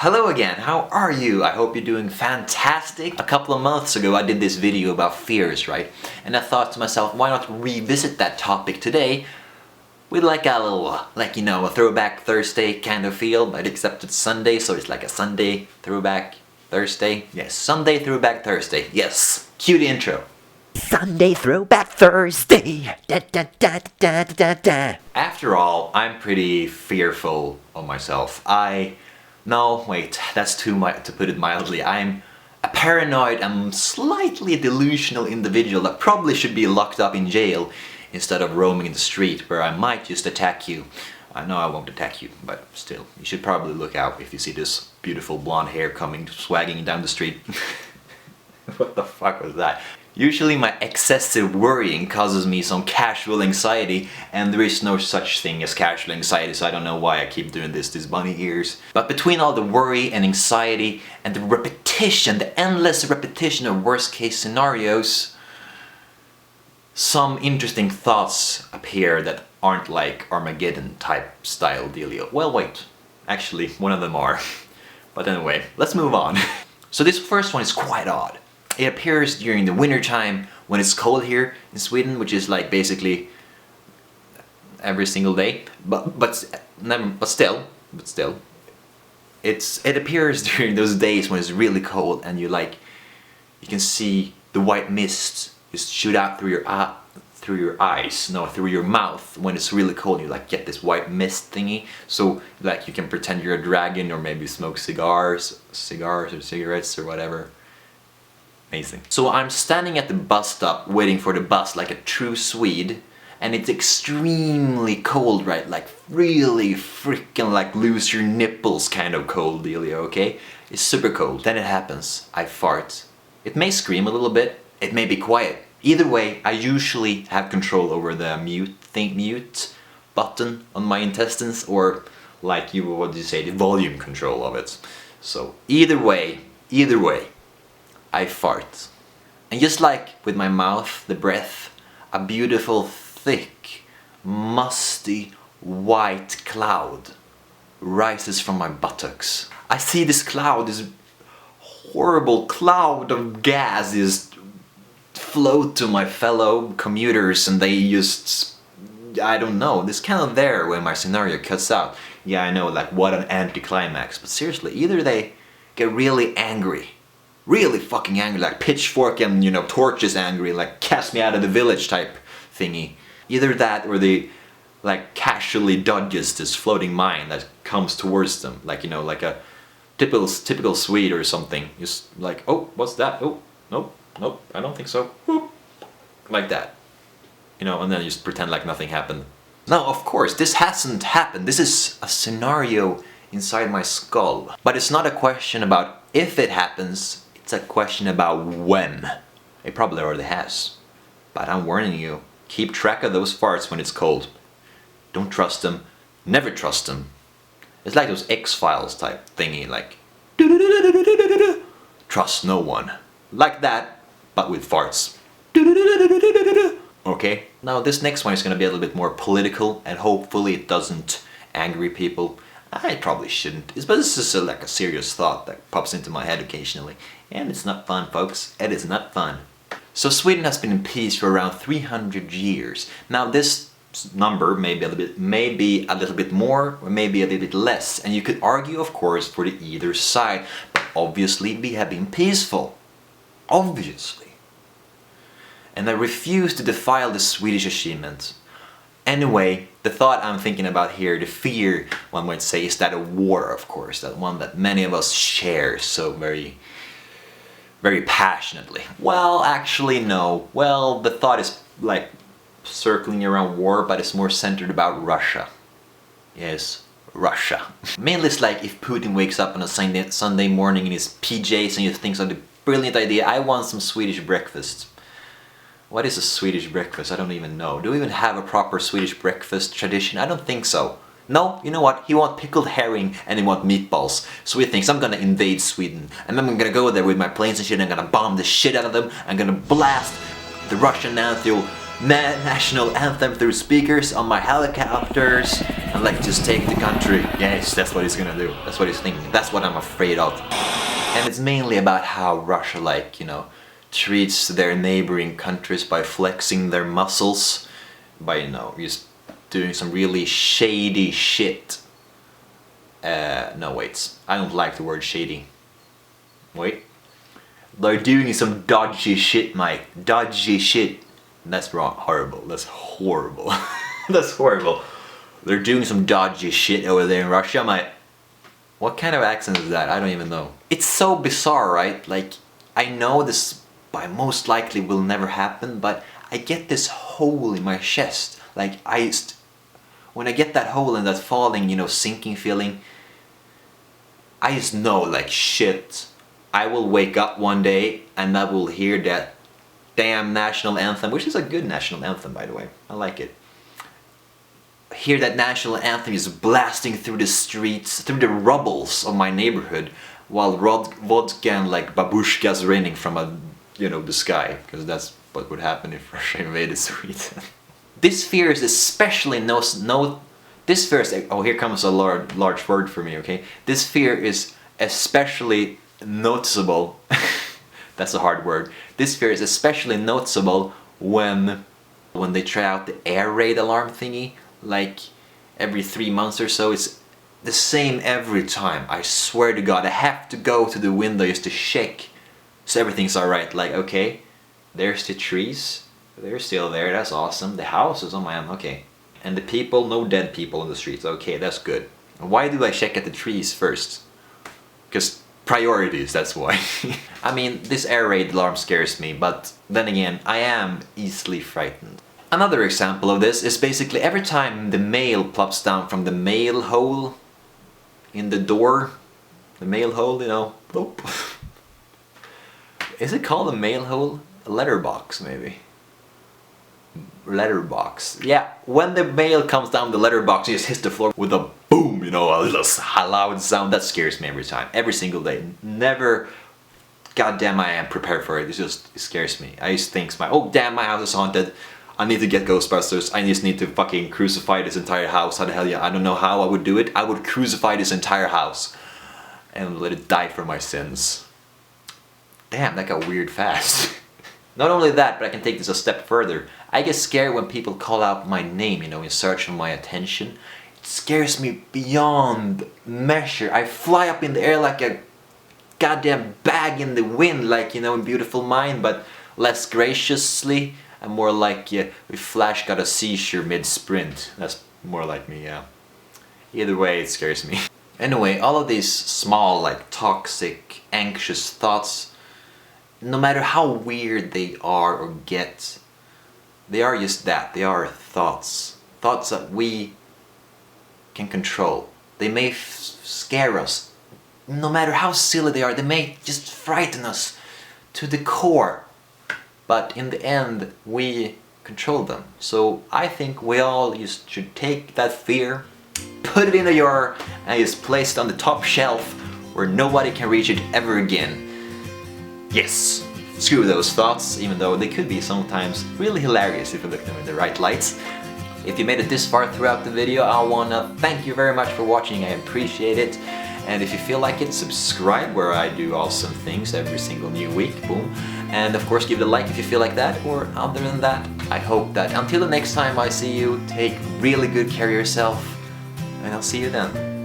Hello again, how are you? I hope you're doing fantastic. A couple of months ago I did this video about fears, right? And I thought to myself, why not revisit that topic today with like a little, a throwback Thursday kind of feel, but except it's Sunday, so it's like a Sunday throwback Thursday. Yes, Sunday throwback Thursday. Yes, cue the intro. Sunday Throwback Thursday. Da, da, da, da, da, da. After all, I'm pretty fearful of myself. No, wait, that's too much to put it mildly. I'm a paranoid and slightly delusional individual that probably should be locked up in jail instead of roaming in the street where I might just attack you. I know I won't attack you, but still, you should probably look out if you see this beautiful blonde hair coming swagging down the street. What the fuck was that? Usually my excessive worrying causes me some casual anxiety, and there is no such thing as casual anxiety, so I don't know why I keep doing these bunny ears. But between all the worry and anxiety and the repetition, the endless repetition of worst case scenarios, some interesting thoughts appear that aren't like Armageddon type style dealio. Well, wait, actually one of them are. But anyway, let's move on. So this first one is quite odd. It appears during the winter time when it's cold here in Sweden, which is like basically every single day. But still, it appears during those days when it's really cold and you can see the white mist just shoot out through your eyes, no, through your mouth when it's really cold. You get this white mist thingy, so you can pretend you're a dragon or maybe smoke cigars or cigarettes or whatever. Amazing. So I'm standing at the bus stop waiting for the bus like a true Swede, and it's extremely cold, right? Like really freaking lose your nipples kind of cold dealio, okay? It's super cold. Then it happens. I fart. It may scream a little bit, it may be quiet. Either way, I usually have control over the mute button on my intestines, or the volume control of it. So either way, I fart. And just like with my mouth, the breath, a beautiful, thick, musty, white cloud rises from my buttocks. I see this cloud, this horrible cloud of gas just float to my fellow commuters, and they just, I don't know, this kind of there when my scenario cuts out. Yeah, I know, what an anticlimax, but seriously, either they get really angry, really fucking angry, pitchfork and, torches angry, cast me out of the village type thingy. Either that or they, casually dodges this floating mine that comes towards them. Like a typical Swede or something. Just oh, what's that? Oh, nope, I don't think so. Whoop. Like that. And then just pretend like nothing happened. Now, of course, this hasn't happened. This is a scenario inside my skull. But it's not a question about if it happens, it's a question about when. It probably already has. But I'm warning you, keep track of those farts when it's cold. Don't trust them. Never trust them. It's like those X-Files type thingy, trust no one. Like that, but with farts. Okay? Now this next one is gonna be a little bit more political, and hopefully it doesn't angry people. I probably shouldn't, but this is a serious thought that pops into my head occasionally. And it's not fun, folks. It is not fun. So Sweden has been in peace for around 300 years. Now this number may be a little bit more, or maybe a little bit less. And you could argue, of course, for the either side. But obviously we have been peaceful. Obviously. And I refuse to defile the Swedish achievement. Anyway, the thought I'm thinking about here, the fear, one might say, is that of war, of course. That one that many of us share so very, very passionately. Well, actually, no. Well, the thought is circling around war, but it's more centered about Russia. Yes, Russia. Mainly it's if Putin wakes up on a Sunday morning in his PJs and he thinks of the brilliant idea, I want some Swedish breakfast. What is a Swedish breakfast? I don't even know. Do we even have a proper Swedish breakfast tradition? I don't think so. No, you know what? He wants pickled herring and he wants meatballs. So he thinks, I'm gonna invade Sweden. And then I'm gonna go there with my planes and shit and I'm gonna bomb the shit out of them. I'm gonna blast the Russian anthem national anthem through speakers on my helicopters and like just take the country. Yes, that's what he's gonna do. That's what he's thinking. That's what I'm afraid of. And it's mainly about how Russia, like, you know, treats their neighboring countries by flexing their muscles, by, you know, just doing some really shady shit. No, wait. I don't like the word shady. Wait. They're doing some dodgy shit, Mike. Dodgy shit. That's wrong. Horrible. That's horrible. That's horrible. They're doing some dodgy shit over there in Russia, Mike. What kind of accent is that? I don't even know. It's so bizarre, right? Like, I know this by most likely will never happen, but I get this hole in my chest. Like, when I get that hole and that falling, you know, sinking feeling, I just know, like, shit, I will wake up one day and I will hear that damn national anthem, which is a good national anthem, by the way. I like it. Hear that national anthem is blasting through the streets, through the rubbles of my neighborhood, while vodka and, like, babushkas raining from the sky, because that's what would happen if Russia invaded Sweden. This fear is especially this fear is, oh, here comes a large word for me, okay? This fear is especially noticeable. That's a hard word. This fear is especially noticeable when they try out the air raid alarm thingy, like every 3 months or so. It's the same every time. I swear to God, I have to go to the window just to check so everything's alright. Like, okay, there's the trees. They're still there, that's awesome. The house is on my own, okay. And the people, no dead people in the streets, okay, that's good. Why do I check at the trees first? Because priorities, that's why. I mean, this air raid alarm scares me, but then again, I am easily frightened. Another example of this is basically every time the mail plops down from the mail hole in the door, the mail hole, you know, boop. Is it called a mail hole? A letterbox, maybe. Letterbox. Yeah, when the mail comes down the letterbox, it just hits the floor with a boom, you know, a little loud sound. That scares me every time, every single day. Never, goddamn, I am prepared for it. It scares me. I just think, oh damn, my house is haunted. I need to get Ghostbusters. I just need to fucking crucify this entire house. How the hell, yeah, I don't know how I would do it. I would crucify this entire house and let it die for my sins. Damn, that got weird fast. Not only that, but I can take this a step further. I get scared when people call out my name, you know, in search of my attention. It scares me beyond measure. I fly up in the air like a goddamn bag in the wind, like, you know, in Beautiful Mind, but less graciously and more like, yeah, if Flash got a seizure mid-sprint. That's more like me, yeah. Either way, it scares me. Anyway, all of these small, like, toxic, anxious thoughts, no matter how weird they are or get, they are just that. They are thoughts. Thoughts that we can control. They may scare us. No matter how silly they are, they may just frighten us to the core. But in the end, we control them. So I think we all just should take that fear, put it in a jar, and just place it on the top shelf where nobody can reach it ever again. Yes, screw those thoughts, even though they could be sometimes really hilarious if you look at them in the right lights. If you made it this far throughout the video, I wanna thank you very much for watching, I appreciate it. And if you feel like it, subscribe where I do awesome things every single new week, boom. And of course give it a like if you feel like that, or other than that, I hope that until the next time I see you, take really good care of yourself, and I'll see you then.